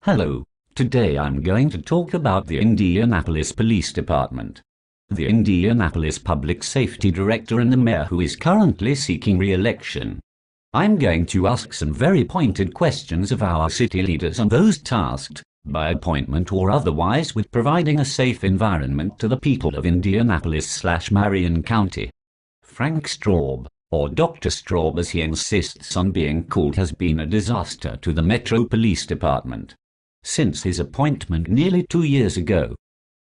Hello, today I'm going to talk about the Indianapolis Police Department. The Indianapolis Public Safety Director and the mayor who is currently seeking re-election. I'm going to ask some very pointed questions of our city leaders and those tasked, by appointment or otherwise, with providing a safe environment to the people of Indianapolis/Marion County. Frank Straub, or Dr. Straub as he insists on being called, has been a disaster to the Metro Police Department since his appointment nearly 2 years ago.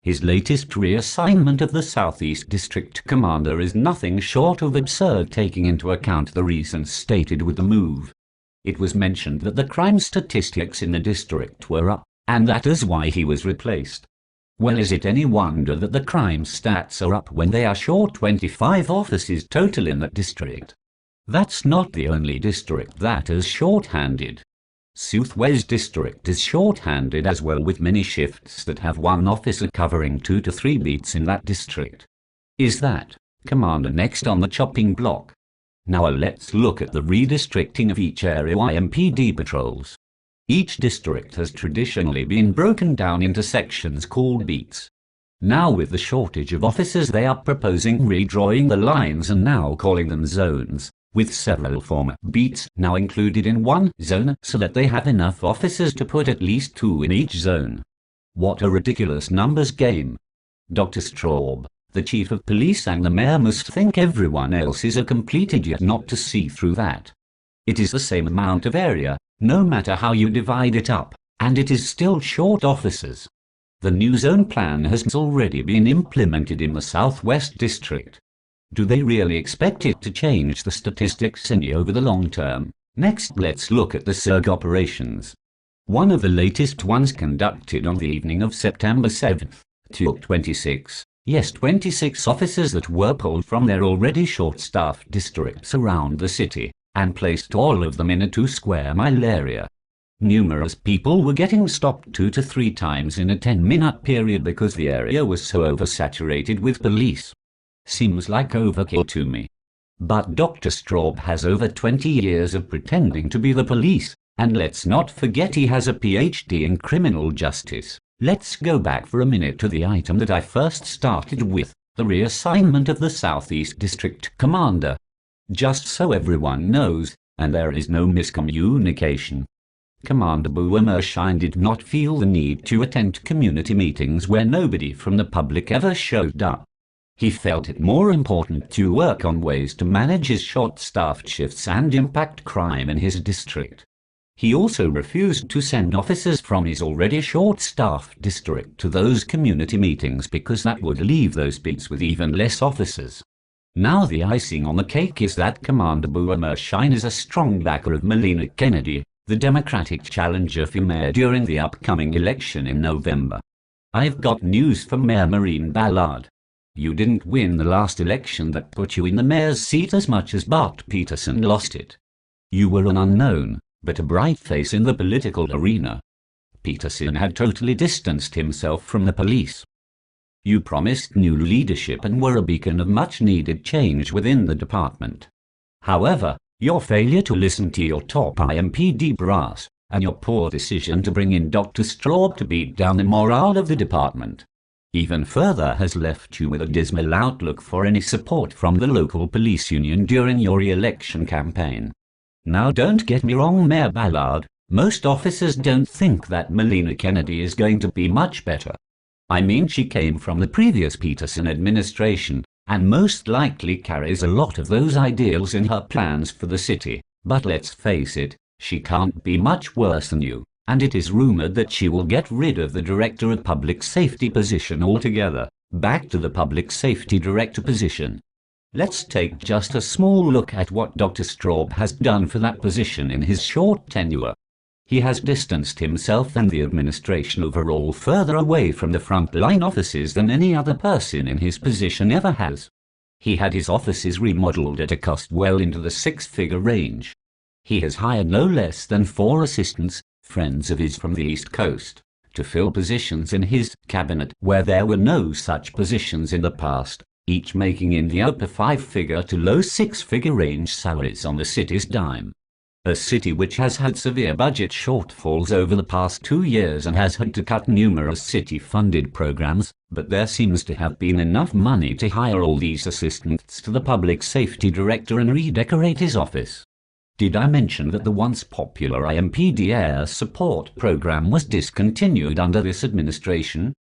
His latest reassignment of the Southeast District Commander is nothing short of absurd, taking into account the reasons stated with the move. It was mentioned that the crime statistics in the district were up, and that is why he was replaced. Well, is it any wonder that the crime stats are up when they are short 25 officers total in that district? That's not the only district that is short-handed. Southwest District is short-handed as well, with many shifts that have one officer covering 2 to 3 beats in that district. Is that commander next on the chopping block? Now let's look at the redistricting of each area IMPD patrols. Each district has traditionally been broken down into sections called beats. Now, with the shortage of officers, they are proposing redrawing the lines and now calling them zones, with several former beats now included in one zone so that they have enough officers to put at least 2 in each zone. What a ridiculous numbers game. Dr. Straub, the chief of police, and the mayor must think everyone else is a complete idiot not to see through that. It is the same amount of area, no matter how you divide it up, and it is still short officers. The new zone plan has already been implemented in the Southwest District. Do they really expect it to change the statistics any over the long term? Next, let's look at the SURG operations. One of the latest ones, conducted on the evening of September 7th, took 26 officers that were pulled from their already short-staffed districts around the city, and placed all of them in a 2-square-mile area. Numerous people were getting stopped 2 to 3 times in a 10-minute period because the area was so oversaturated with police. Seems like overkill to me. But Dr. Straub has over 20 years of pretending to be the police, and let's not forget he has a PhD in criminal justice. Let's go back for a minute to the item that I first started with, the reassignment of the Southeast District Commander. Just so everyone knows, and there is no miscommunication, Commander Boomershine did not feel the need to attend community meetings where nobody from the public ever showed up. He felt it more important to work on ways to manage his short-staffed shifts and impact crime in his district. He also refused to send officers from his already short-staffed district to those community meetings because that would leave those beats with even less officers. Now the icing on the cake is that Commander Boomershine is a strong backer of Melina Kennedy, the Democratic challenger for mayor during the upcoming election in November. I've got news for Mayor Maureen Ballard. You didn't win the last election that put you in the mayor's seat as much as Bart Peterson lost it. You were an unknown, but a bright face in the political arena. Peterson had totally distanced himself from the police. You promised new leadership and were a beacon of much-needed change within the department. However, your failure to listen to your top IMPD brass, and your poor decision to bring in Dr. Straub to beat down the morale of the department, even further has left you with a dismal outlook for any support from the local police union during your re-election campaign. Now, don't get me wrong, Mayor Ballard, most officers don't think that Melina Kennedy is going to be much better. I mean, she came from the previous Peterson administration, and most likely carries a lot of those ideals in her plans for the city. But let's face it, she can't be much worse than you, and it is rumored that she will get rid of the Director of Public Safety position altogether, back to the Public Safety Director position. Let's take just a small look at what Dr. Straub has done for that position in his short tenure. He has distanced himself and the administration overall further away from the front-line offices than any other person in his position ever has. He had his offices remodeled at a cost well into the 6-figure range. He has hired no less than 4 assistants, friends of his from the East Coast, to fill positions in his cabinet where there were no such positions in the past, each making in the upper 5-figure to low 6-figure range salaries on the city's dime. A city which has had severe budget shortfalls over the past 2 years and has had to cut numerous city-funded programs, but there seems to have been enough money to hire all these assistants to the public safety director and redecorate his office. Did I mention that the once popular IMPD air support program was discontinued under this administration?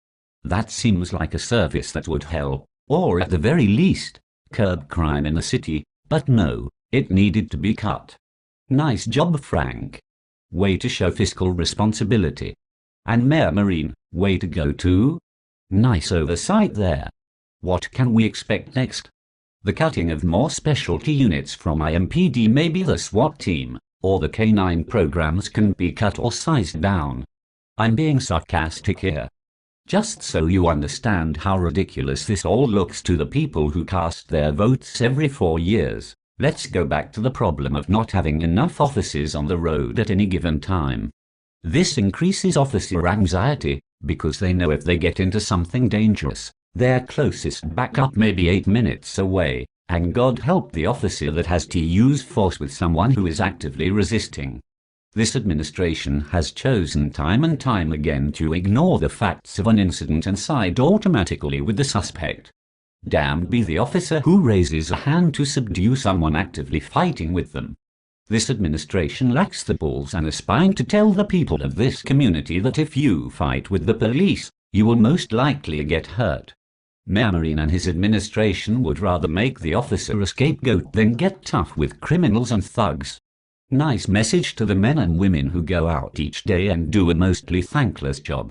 That seems like a service that would help, or at the very least, curb crime in the city, but no, it needed to be cut. Nice job, Frank. Way to show fiscal responsibility. And Mayor Marine, way to go too. Nice oversight there. What can we expect next? The cutting of more specialty units from IMPD, maybe the SWAT team, or the K9 programs can be cut or sized down. I'm being sarcastic here. Just so you understand how ridiculous this all looks to the people who cast their votes every 4 years. Let's go back to the problem of not having enough officers on the road at any given time. This increases officer anxiety, because they know if they get into something dangerous, their closest backup may be 8 minutes away, and God help the officer that has to use force with someone who is actively resisting. This administration has chosen time and time again to ignore the facts of an incident and side automatically with the suspect. Damned be the officer who raises a hand to subdue someone actively fighting with them. This administration lacks the balls and the spine to tell the people of this community that if you fight with the police, you will most likely get hurt. Mayor Marine and his administration would rather make the officer a scapegoat than get tough with criminals and thugs. Nice message to the men and women who go out each day and do a mostly thankless job.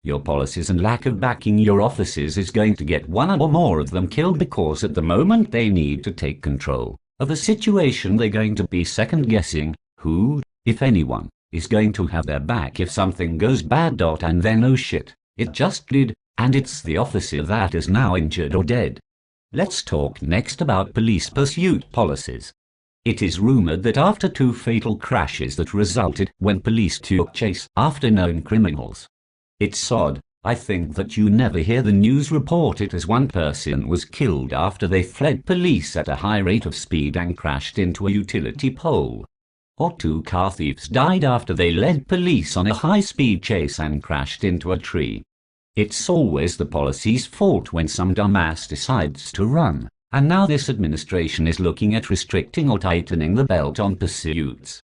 Your policies and lack of backing your officers is going to get one or more of them killed, because at the moment they need to take control of a situation, they're going to be second-guessing who, if anyone, is going to have their back if something goes bad. And then oh shit, it just did, and it's the officer that is now injured or dead. Let's talk next about police pursuit policies. It is rumored that after 2 fatal crashes that resulted when police took chase after known criminals. It's odd, I think, that you never hear the news report it as one person was killed after they fled police at a high rate of speed and crashed into a utility pole. Or 2 car thieves died after they led police on a high-speed chase and crashed into a tree. It's always the policy's fault when some dumbass decides to run, and now this administration is looking at restricting or tightening the belt on pursuits.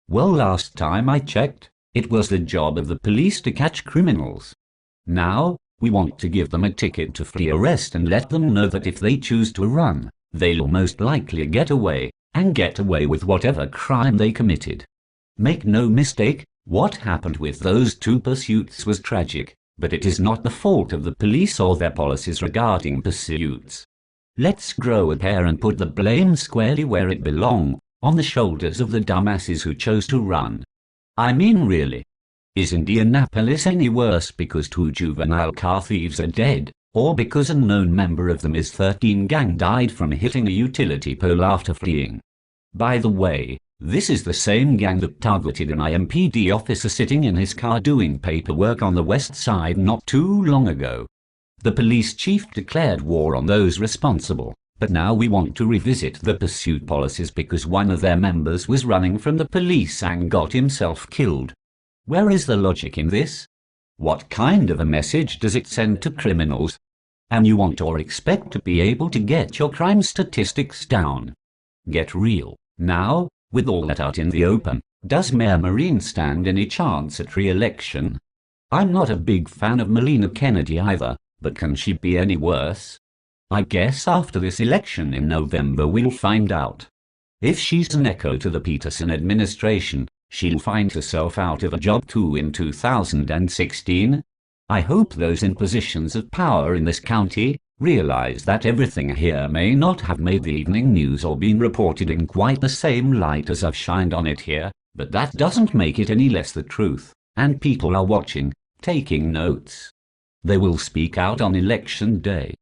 Well, last time I checked, it was the job of the police to catch criminals. Now, we want to give them a ticket to free arrest and let them know that if they choose to run, they'll most likely get away, and get away with whatever crime they committed. Make no mistake, what happened with those 2 pursuits was tragic, but it is not the fault of the police or their policies regarding pursuits. Let's grow a pair and put the blame squarely where it belongs, on the shoulders of the dumbasses who chose to run. I mean, really. Is Indianapolis any worse because 2 juvenile car thieves are dead, or because a known member of the Ms. 13 gang died from hitting a utility pole after fleeing? By the way, this is the same gang that targeted an IMPD officer sitting in his car doing paperwork on the west side not too long ago. The police chief declared war on those responsible, but now we want to revisit the pursuit policies because one of their members was running from the police and got himself killed. Where is the logic in this? What kind of a message does it send to criminals? And you want or expect to be able to get your crime statistics down. Get real. Now, with all that out in the open, does Mayor Marine stand any chance at re-election? I'm not a big fan of Melina Kennedy either, but can she be any worse? I guess after this election in November we'll find out. If she's an echo to the Peterson administration, she'll find herself out of a job too in 2016. I hope those in positions of power in this county realize that everything here may not have made the evening news or been reported in quite the same light as I've shined on it here, but that doesn't make it any less the truth, and people are watching, taking notes. They will speak out on election day.